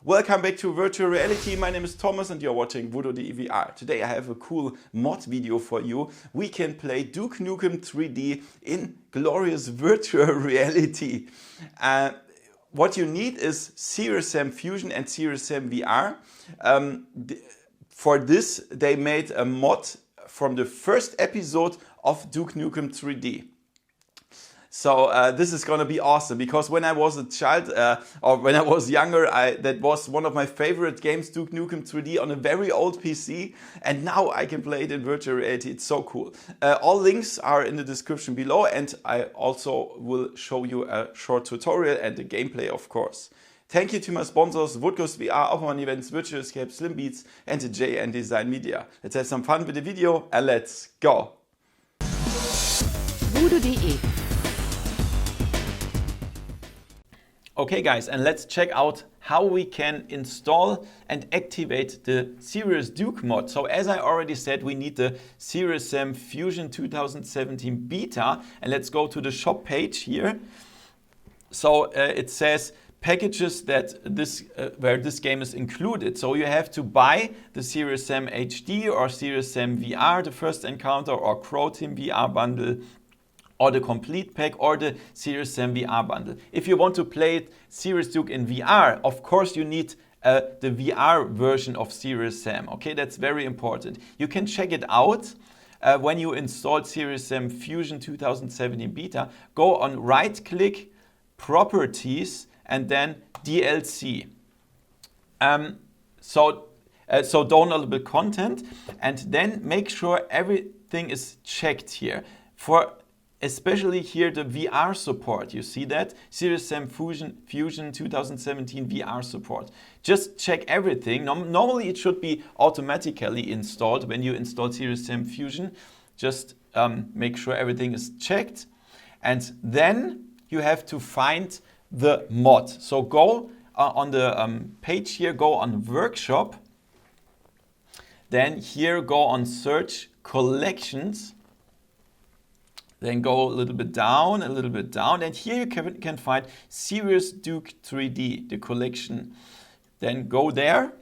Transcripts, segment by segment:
Welcome back to Virtual Reality. My name is Thomas and you're watching VoodooDE VR. Today I have a cool mod video for you. We can play Duke Nukem 3D in glorious virtual reality. What you need is Serious Sam Fusion and Serious Sam VR. For this they made a mod from the first episode of Duke Nukem 3D. So this is gonna be awesome because when I was a child or when I was younger, that was one of my favorite games, Duke Nukem 3D on a very old PC, and now I can play it in virtual reality. It's so cool. All links are in the description below, and I also will show you a short tutorial and the gameplay, of course. Thank you to my sponsors, VoodooDE VR, Open Events, Virtual Escape, Slim Beats, and the JN Design Media. Let's have some fun with the video and let's go. VoodooDE. Okay guys, and let's check out how we can install and activate the Serious Duke mod. So as I already said, we need the Serious Sam Fusion 2017 beta, and let's go to the shop page here. So it says packages that where this game is included. So you have to buy the Serious Sam HD or Serious Sam VR, the first encounter, or Crow Team VR bundle, or the complete pack, or the Serious Sam VR bundle. If you want to play it Serious Duke in VR, of course you need the VR version of Serious Sam. Okay, that's very important. You can check it out when you install Serious Sam Fusion 2017 beta. Go on right-click, Properties, and then DLC. So downloadable content, and then make sure everything is checked here. For especially here the VR support, you see that? Serious Sam Fusion 2017 VR support. Just check everything. Normally it should be automatically installed when you install Serious Sam Fusion. Just make sure everything is checked. And then you have to find the mod. So go on the page here, go on Workshop. Then here go on Search Collections. Then go a little bit down, and here you can find Serious Duke 3D, the collection. Then go there,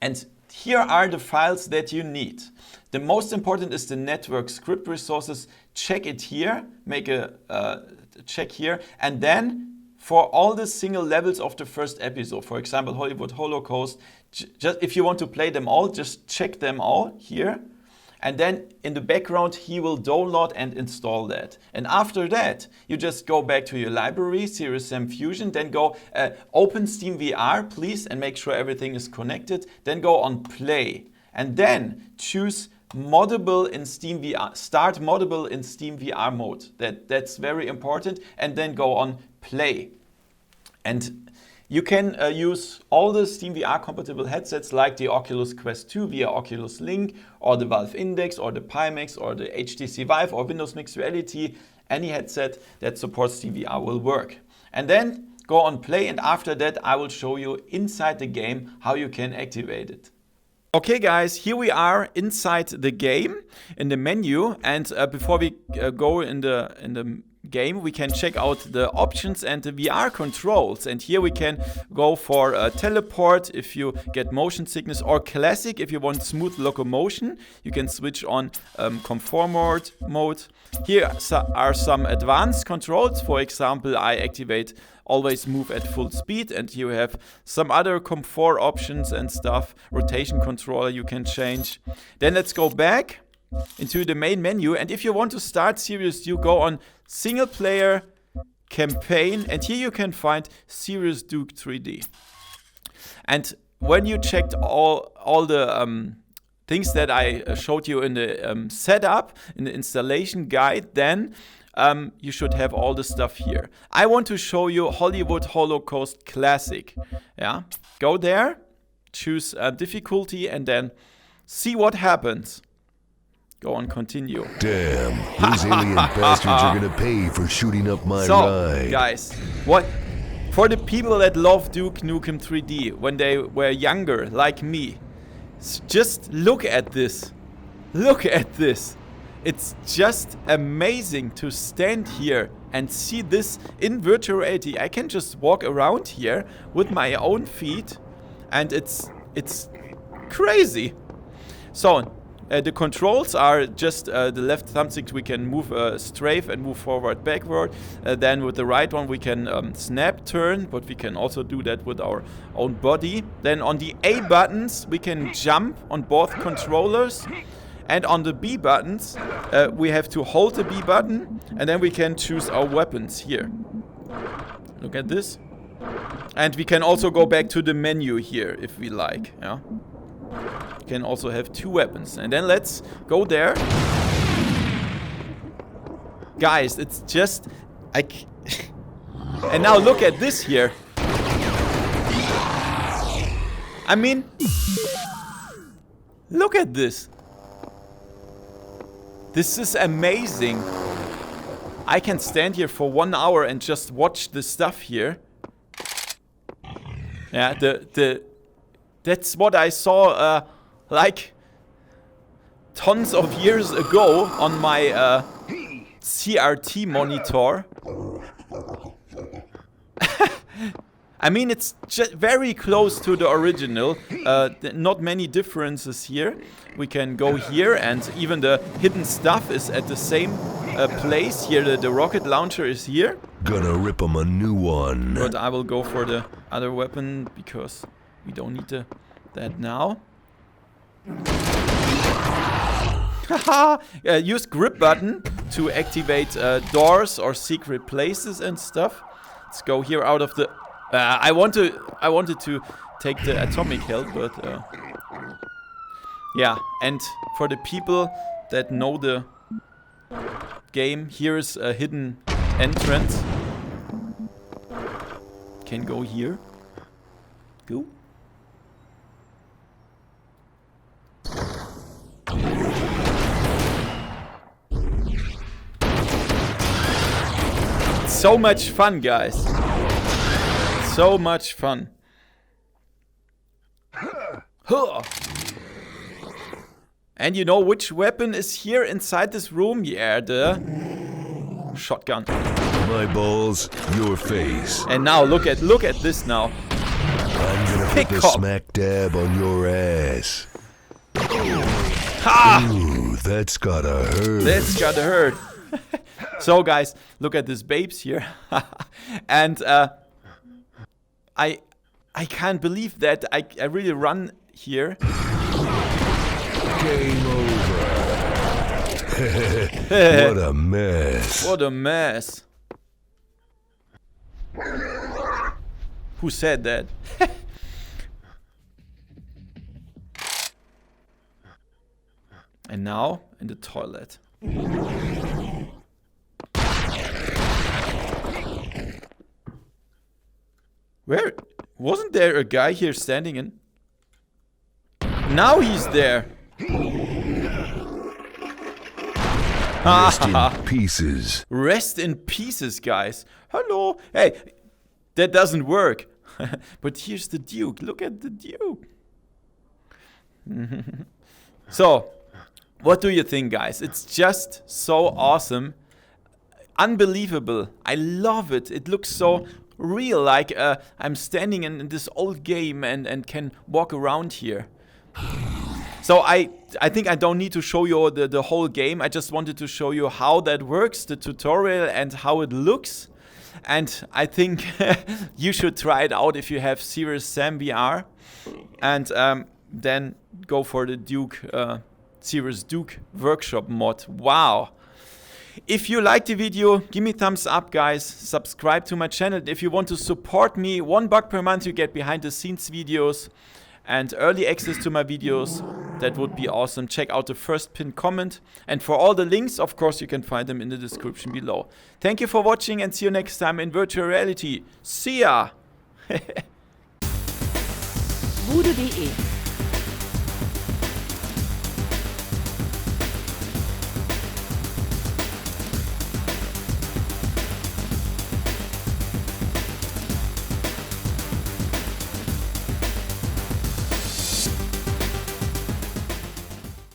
and here are the files that you need. The most important is the network script resources. Check it here, make a check here, and then for all the single levels of the first episode, for example, Hollywood Holocaust, just if you want to play them all, just check them all here. And then in the background, he will download and install that. And after that, you just go back to your library, Serious Sam Fusion, then go open Steam VR, please, and make sure everything is connected. Then go on Play. And then choose Moddable in Steam VR, start Moddable in Steam VR mode. That's very important. And then go on Play. And you can use all the Steam VR compatible headsets like the Oculus Quest 2 via Oculus Link, or the Valve Index, or the Pimax, or the HTC Vive, or Windows Mixed Reality. Any headset that supports Steam VR will work. And then go on Play, and after that I will show you inside the game how you can activate it. Okay guys, here we are inside the game in the menu, and before we go in the game, we can check out the options and the VR controls. And here we can go for teleport if you get motion sickness, or classic if you want smooth locomotion. You can switch on comfort mode. Here are some advanced controls. For example, I activate always move at full speed, and you have some other comfort options and stuff. Rotation controller you can change. Then let's go back into the main menu, and if you want to start Serious, you go on single player campaign, and here you can find Serious Duke 3D. And when you checked all the things that I showed you in the setup, in the installation guide, then you should have all the stuff here. I want to show you Hollywood Holocaust Classic. Yeah, go there, choose difficulty, and then see what happens. Go on, continue. Damn, those alien bastards are gonna pay for shooting up my ride. Guys, what? For the people that love Duke Nukem 3D when they were younger, like me, just look at this. Look at this. It's just amazing to stand here and see this in virtual reality. I can just walk around here with my own feet, and it's crazy. So the controls are just the left thumbstick, we can move strafe and move forward, backward. Then with the right one we can snap, turn, but we can also do that with our own body. Then on the A buttons we can jump on both controllers. And on the B buttons we have to hold the B button, and then we can choose our weapons here. Look at this. And we can also go back to the menu here if we like. Yeah. Can also have 2 weapons. And then let's go there. Guys, it's just... And now look at this here. I mean... Look at this. This is amazing. I can stand here for 1 hour and just watch the stuff here. Yeah, that's what I saw like tons of years ago on my CRT monitor. I mean, it's just very close to the original. Not many differences here. We can go here, and even the hidden stuff is at the same place. Here, the rocket launcher is here. Gonna rip him a new one. But I will go for the other weapon because we don't need that now. Use grip button to activate doors or secret places and stuff. Let's go here out of the... I wanted to take the atomic health, but... yeah, and for the people that know the game, here is a hidden entrance. Can go here. Go. So much fun, guys. So much fun. And you know which weapon is here inside this room? Yeah, the shotgun. My balls, your face. And now look at this now. I'm gonna put the smack dab on your ass. Ha! Ooh, that's gotta hurt. That's gotta hurt. So guys, look at this babes here. And I can't believe that I really run here. Game over. What a mess. What a mess. Who said that? And now in the toilet. Where? Wasn't there a guy here standing in? Now he's there. Rest in pieces. Rest in pieces, guys. Hello. Hey, that doesn't work. But here's the Duke. Look at the Duke. So, what do you think, guys? It's just so awesome. Unbelievable. I love it. It looks so real, like I'm standing in this old game and can walk around here. So I think I don't need to show you the whole game. I just wanted to show you how that works, the tutorial, and how it looks. And I think you should try it out if you have Serious Sam VR. And then go for the Duke, Serious Duke Workshop mod. Wow. If you liked the video, give me a thumbs up, guys. Subscribe to my channel. If you want to support me, $1 per month, you get behind the scenes videos and early access to my videos. That would be awesome. Check out the first pinned comment. And for all the links, of course, you can find them in the description below. Thank you for watching and see you next time in virtual reality. See ya! VoodooDE